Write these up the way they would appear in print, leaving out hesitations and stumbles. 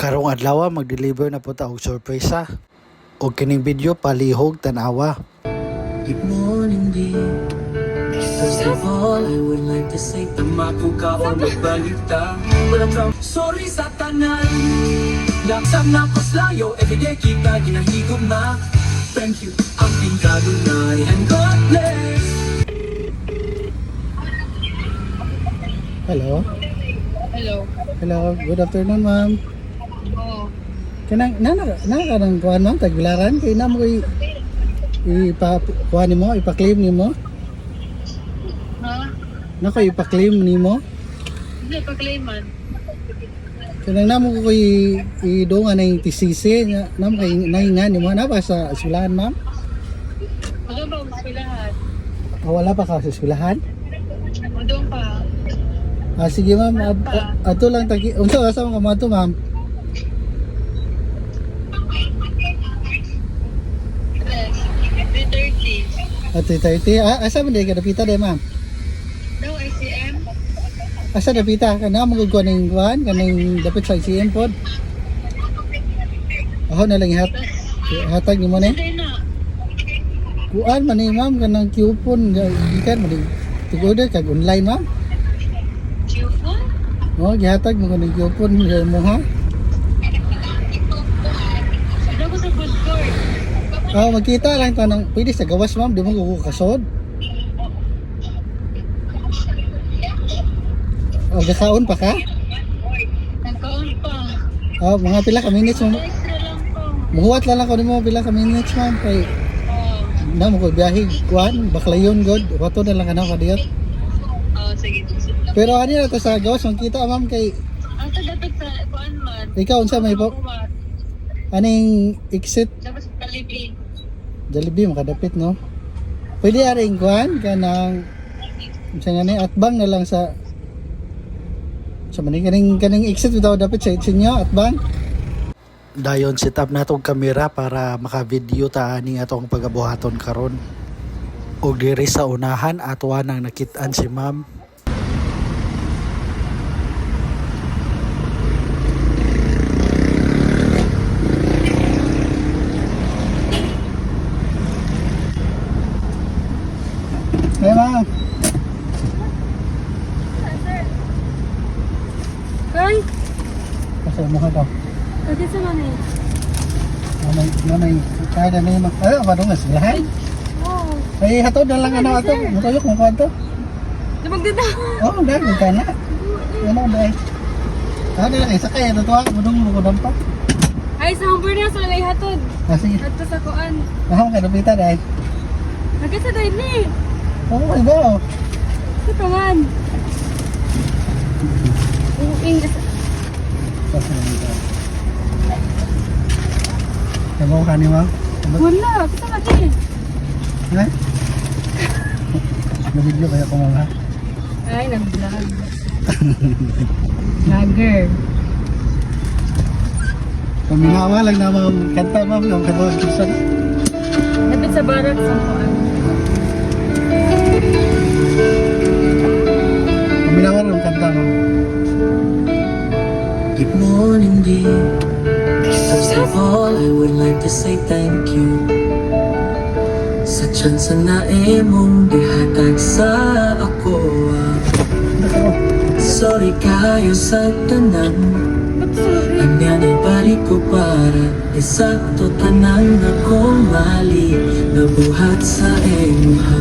Karong adlaw mag-deliver na po ta og sorpresa. Og kining video palihog tanawa. Good morning, dear. First of all, I would like to say tama po ka o magbalita. Walang trauma, sorry sa tanan. Laksam na paslayo, everyday kita ginahigom na. Thank you, ang tingkadunay, and God bless. Hello. Hello. Hello. Good afternoon, ma'am. Oo. Kanang nang kuan ma'am taglaran kay namo koy kuan nimo, ipa-claim nimo. Ha? Nako ipa-claim nimo. Hindi, pag-claiman. Kanang namo ko koy idungan ng TCC namo kay nahingan nimo na ba sa eskwelahan, ma'am? Wala ba ang eskwelahan? Wala pa ka sa eskwelahan? Doon pa. Sige ma'am, ato lang unsa asa mo ka ma'am? Yes. 3:30. At 3:30. Asa man day ka dapita day, ma'am? No, ICM? Asa dapita ka na mo gud ning kuan kaning dapit sa ICM pod. Aho na lang hatag nimo ni. Hindi na. Kuan man ni ma'am kanang coupon gikan mo di. Tugod kag online, ma'am. Coupon? Gihatag mo kanang coupon mo ha. Ano ko sa food court? Magkita lang tanang pwede sa gawas, ma'am, di mo ko kasod. Gasaon pa ka? Nagkaon pa. Mga pila ka minutes mo. Extra lang po. Muhuwat lang ako nimo pila ka minutes, ma'am, kay na mo ko biyahe kuan baklayon god. Wato na lang kana ka diot. Sige. Pero ani na to sa gawas magkita, ma'am, kay Asa dapat sa kuan man? ikaw unsa may po aning exit Dapat sa Jollibee. Jollibee makadapit, no? Pwede aring kuan kanang unsa nga ni atbang na lang sa maning kaning exit bitaw dapat sa inyo atbang. Dayon set up natong kamera para maka-video ta ani atong pagabuhaton karon. Og diri sa unahan ato nang nakit-an si ma'am. Hey, ma'am. Ay! Kasi mo ka to. Pwede sa mani. Nanay, kaya na naman. Ay, ano nga silahan? Oo. Ay, hatod na lang ano ato. Matuyok mo ka to. Lumag din na. Dahil ka na. Ano dahil? Dahil isa kaya ito ha. Budong mo ko pa. Ay, sa humper niya sa lay hatod. Sige. At sa kuan. Naham ka napita dahil. Nagkit sa dahil ni. Ay ba? Ito man. Uing. Sabaw ka ni ma'am? Wala. Kita ka di. Ha? Nabidyo kaya ko mga. Ay, nag-vlog. Vlogger. Paminawa lang na mga kanta, ma'am. Yung kabawag kisan. Napit sa barat sa kuan. Paminawa lang kanta, ma'am. Good morning, dear. First of all, I would like to say thank you sa chance na imong gihatag sa ako. Sorry kayo sa tanan. Anya na balik ko para isakto tanan akong mali nabuhat sa imuha.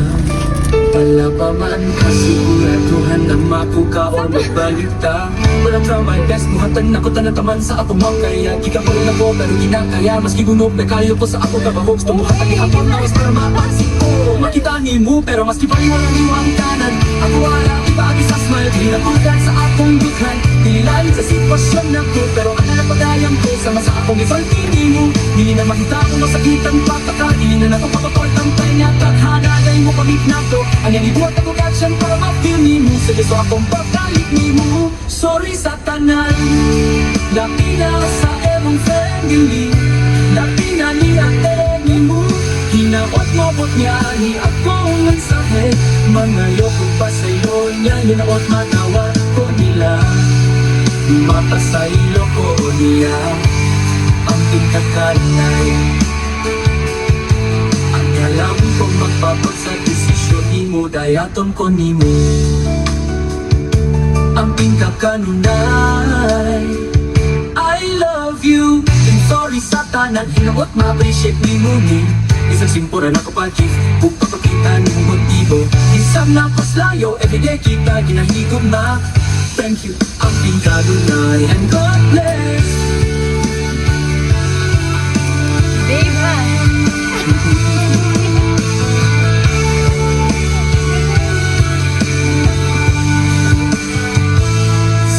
Wala pa man kasiguraduhan na mapuka o magbalita. Walang trauma, best buhatan na ko tanataman sa atong kaya di ka pa rin ako pero ginakaya. Maski gunog na kayo po sa ako kabahogs. Tumuhatag ihapon na is para mapansin ko. Makita ni mo pero maski pa rin walang iwang kanan. Ako wala ibagi sa smile. Di napugan sa akong dukhan. Dinilalim sa sitwasyon na ko pero ano na pagayang ko. Sama sa akong isaltini mo. Di na makita ko masakitan pagkakain. Na nakapapaport ang tayo tadhanagay mo pamit na to. Ang yan ibuhat ako katsyan para ma-feel ni mo. Sige so akong pagkalit ni mo. Sorry sa tanan. Lapi na sa emong family. Lapi na ni ate ni mo. Hinaot mo bot niya ni akong mensahe. Mga loko pa sa'yo niya. Hinaot matawa ko nila. Mapasa'yo ko niya. kakanay. Ang alam kong magpapag sa desisyon ni mo, dayaton ko ni mo. Ang pinakakanunay, I love you. And sorry sa tanan, hinuot ma-appreciate ni mo ni. Isang simpura na kapatid, kung papakita ni mo motibo. Isang napaslayo, everyday kita ginahigom na. Thank you, ang pinakakanunay. And God bless. Diba?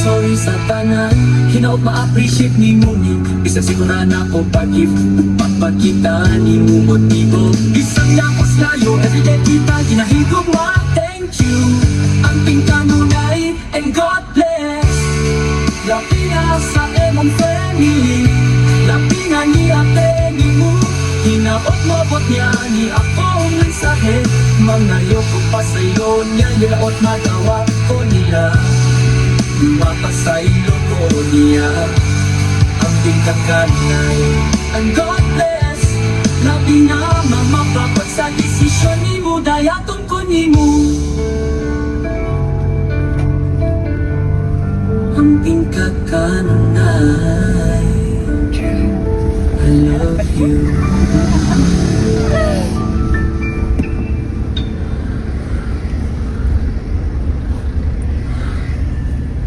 Sorry sa tanan, hinaot ma-appreciate ni mo ni. Bisag sigura na ko pag-give, papakita ni mo motibo. Bisag na ko slayo, everyday kita ginahigom ma. Thank you, ang pinkanunay, and God bless. Lapi na sa emong family, lapi na ni ate ni mo. Hinaot mabot niya ni akong mensahe. Mangayo ko pa sa'yo niya, nilaot magawa ko nila. Mapasaylo ko niya ang pinakakanay. And God bless. Labi na mamapapat sa desisyon ni mo, dayaton ko ni mo. Ang pinakakanay, I love you.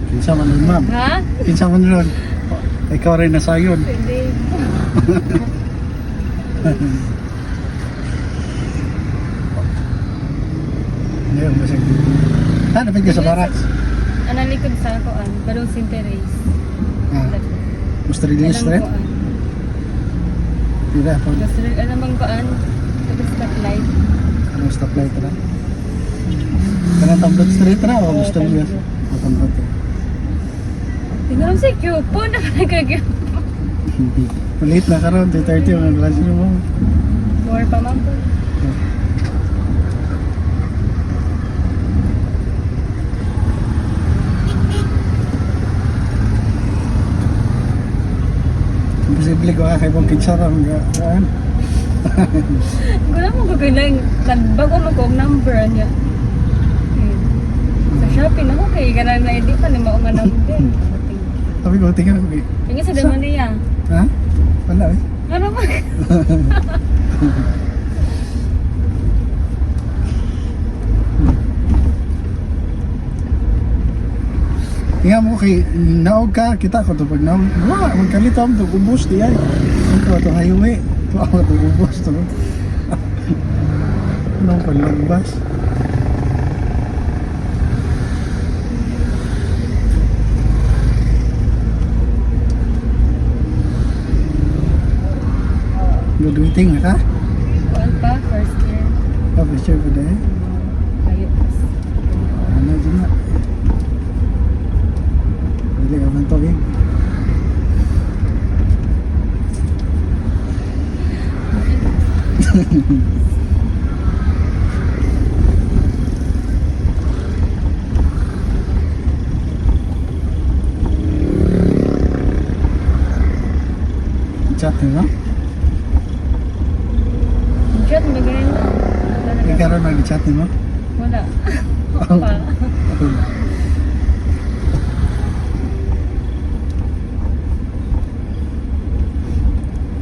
Kinsa man nun, ma'am? Ha? Kinsa man nun? Ikaw rin nasayon. Hindi. Ngayon, masag. Napit ka sa barracks. Analikod sa kuan, Barong Sinteres. Gusto rin yung straight? Tira po. Gusto rin, alam bang kuan? Tapos stoplight. Anong stoplight na? Kanang tamblot straight na o gusto rin yung tamblot? Tingnan si Cupo na nagagawin. Ulit na karon 2:30 ang klase mo. More pa man po. Posible ko kay pong kinsara mga Wala mo kagalang, nagbago mo ko ang number niya. Sa Shopee na ko kay ganang na hindi pa ni mao nga number. Sabi ko, tingnan ko. Yung sa dama niya. Ha? Wala eh. Ano ba? Tingnan mo kay naog ka, kita ko to pag naog. Wala, magkalito ang ubos di ay. Ito to highway. Ito ako to ubos to. Anong paglagbas? Graduating na ka? Kuan pa, first year. First year pa dahil? Ayun. Ano dyan na? Pwede ka man tawin. Chat mo? Chat, magaling na. Ikaw rin mag-chat mo? Wala. Pa.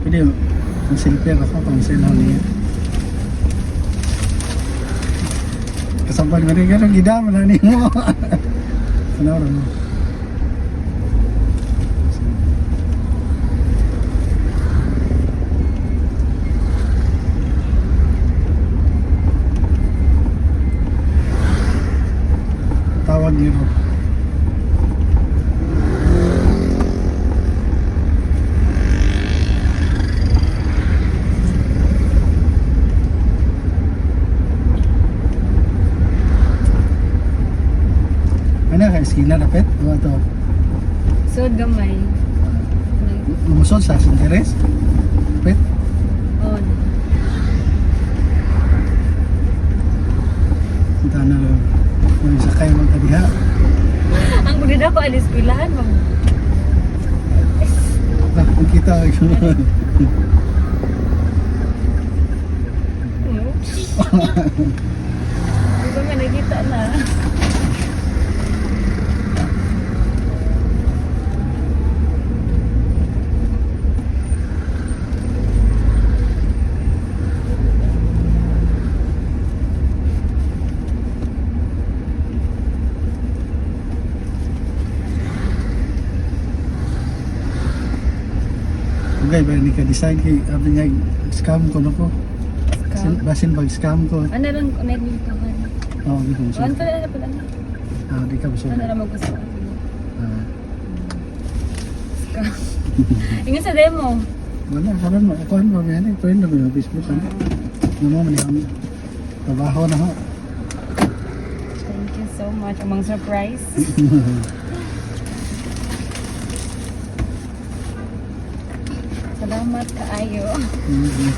Pwede mo. Ang silpir ako pang sinaw niya. Kasabag na rin ka rin gidama na niyo mo. Sanaw rin mo. Tawag niyo ro. Ano ka, eskina na pet? Ano ito? Sud gamay. Lumusod sa Sinteres? Pet? On. Punta na lang. May sakay mo kadiha. Ang gudid ako alis pilahan mo. Ah, Ang kita. Di ba may nakita na? Okay, ba ni ka design kay abi niya scam ko na ko. Basin pag scam ko. Ano lang, may dito ka. Oh, di ko Ano siya. pala na pala? Ah, di ka siya. Ano lang maggusto ka? Ah, Ingat sa demo. wala karon mo ako ano ba yan? Friend na ba Facebook ano? Namo man ang trabaho na ho. Thank you so much. Amang surprise. Salamat kaayo. Mhm.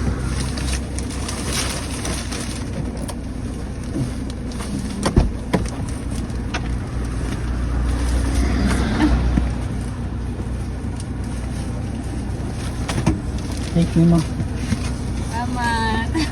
Take me mo. Salamat.